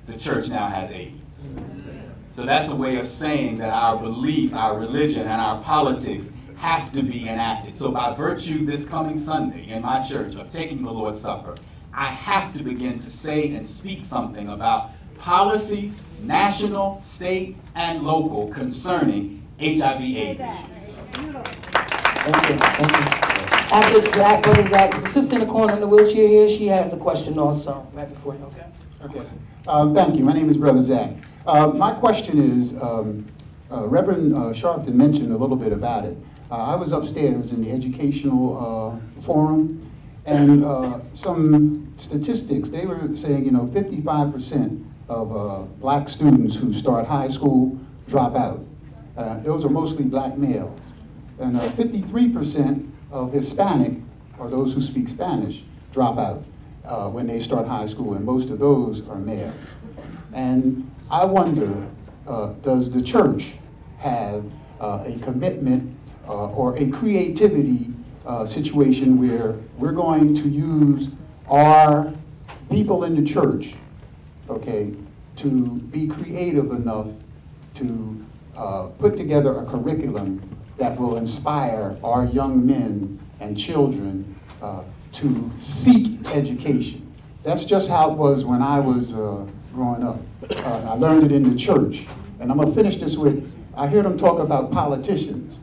the church now has AIDS. So that's a way of saying that our belief, our religion, and our politics have to be enacted. So by virtue this coming Sunday in my church of taking the Lord's Supper, I have to begin to say and speak something about policies, national, state, and local, concerning HIV/AIDS issues. Thank you. Thank you. After Zach, Brother Zach, the sister in the corner in the wheelchair here, she has a question also, right before you, okay? Okay. Thank you. My name is Brother Zach. My question is, Reverend Sharpton mentioned a little bit about it. I was upstairs in the educational forum, and some statistics, they were saying, 55% of black students who start high school drop out. Those are mostly black males. And 53% of Hispanic, or those who speak Spanish, drop out when they start high school, and most of those are males. And I wonder, does the church have a commitment or a creativity situation where we're going to use our people in the church, okay, to be creative enough to put together a curriculum that will inspire our young men and children to seek education. That's just how it was when I was growing up. I learned it in the church. And I'm gonna finish this with, I hear them talk about politicians.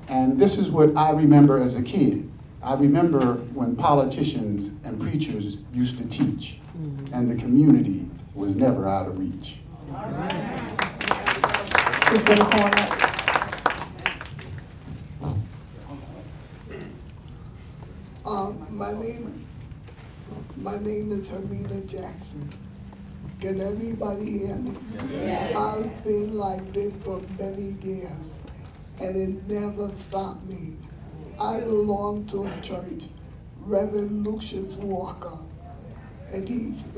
And this is what I remember as a kid. I remember when politicians and preachers used to teach, and the community was never out of reach. Sister in the corner. My name is Hermina Jackson. Can everybody hear me? Yes. I've been like this for many years, and it never stopped me. I belong to a church, Reverend Lucius Walker, and he's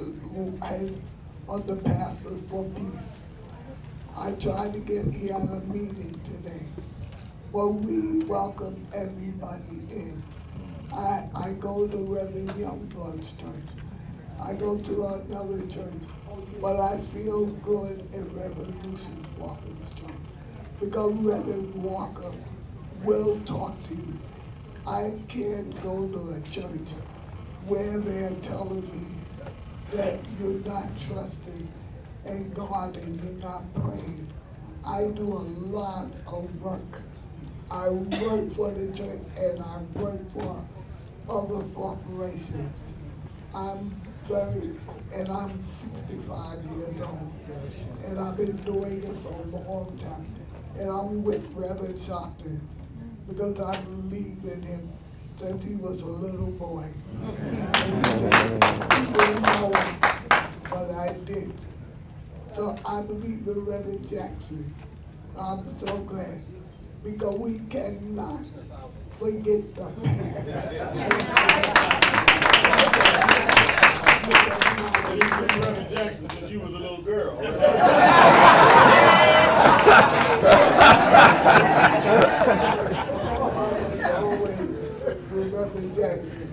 head of the Pastors for Peace. I tried to get here at a meeting today, but we welcome everybody in. I go to Reverend Youngblood's church. I go to another church, but I feel good in Reverend Lucius Walker's church, because Reverend Walker will talk to you. I can't go to a church where they're telling me that you're not trusting in God and you're not praying. I do a lot of work. I work for the church and I work for other corporations. I'm 65 years old, and I've been doing this a long time. And I'm with Reverend Sharpton because I believe in him since he was a little boy. He didn't know him, but I did. So I believe in Reverend Jackson. I'm so glad, because we cannot forget the past. Reverend Jackson since you was a little girl. Always with Reverend Jackson.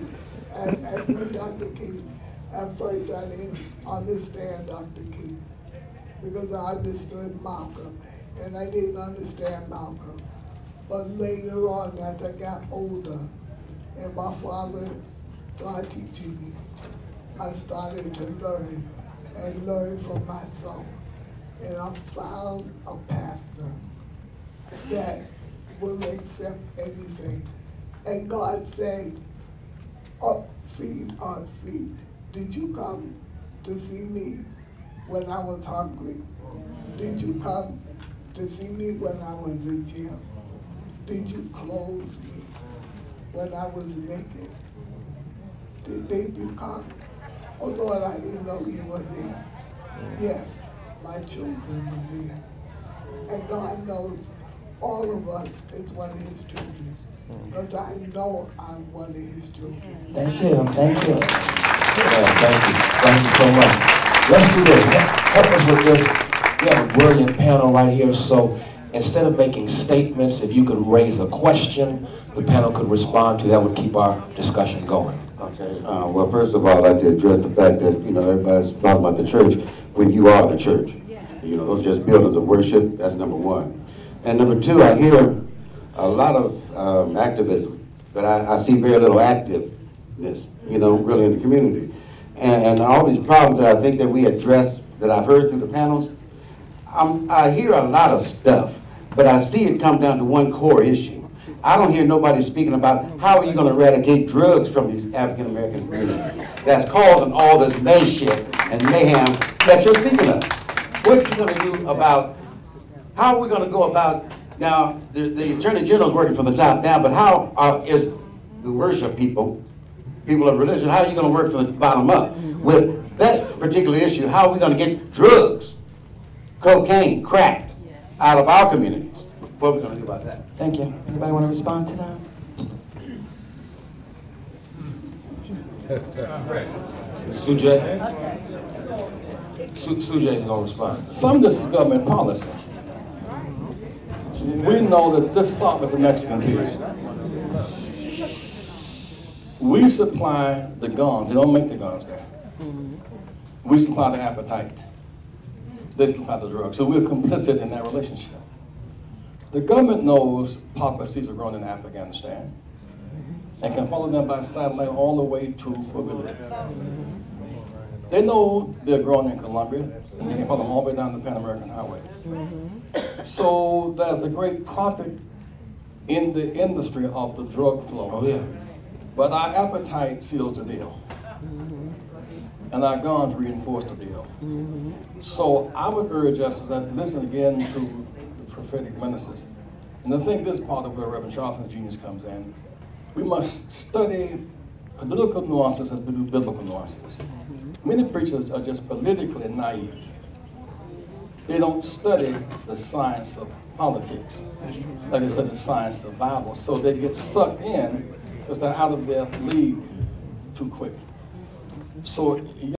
And with Dr. King, at first I didn't understand Dr. King, because I understood Malcolm, and I didn't understand Malcolm. But later on, as I got older, and my father started teaching me, I started to learn and learn from myself. And I found a pastor that will accept anything. And God said, feed us, feed. Did you come to see me when I was hungry? Did you come to see me when I was in jail? Did you clothe me when I was naked? Did you come? Oh Lord, I didn't know you were there. Yes, my children were there. And God knows all of us is one of his children. Because I know I'm one of his children. Thank you, thank you. Thank you so much. Let's do this. Help us with this. We have a brilliant panel right here, so instead of making statements, if you could raise a question the panel could respond to, that would keep our discussion going. Okay. Well, first of all, I'd like to address the fact that, everybody's talking about the church, when you are the church. You know, those are just buildings of worship. That's number one. And number two, I hear a lot of activism, but I see very little activeness, you know, really in the community. And all these problems that I think that we address, that I've heard through the panels, I hear a lot of stuff, but I see it come down to one core issue. I don't hear nobody speaking about how are you going to eradicate drugs from these African American communities that's causing all this mayhem and mayhem that you're speaking of. What are you going to do about, how are we going to go about, now the Attorney General is working from the top down, but how is the worship people of religion, how are you going to work from the bottom up? With that particular issue, how are we going to get drugs, cocaine, crack out of our communities? What are we going to do about that? Thank you. Anybody want to respond to that? Sujay? Sujay's going to respond. Some of this is government policy. We know that this starts with the Mexican piece. We supply the guns. They don't make the guns there. We supply the appetite. They supply the drugs. So we're complicit in that relationship. The government knows poplar seeds are grown in Afghanistan and can follow them by satellite all the way to where we live. They know they're grown in Colombia, and they can follow them all the way down the Pan American Highway. So there's a great profit in the industry of the drug flow. Oh, yeah. But our appetite seals the deal. And our guns reinforce the deal. So I would urge us to listen again to the prophetic ministers. And I think this part of where Reverend Sharpton's genius comes in. We must study political nuances as we do biblical nuances. Many preachers are just politically naive. They don't study the science of politics, like they study the science of the Bible. So they get sucked in because they're out of their league too quick. So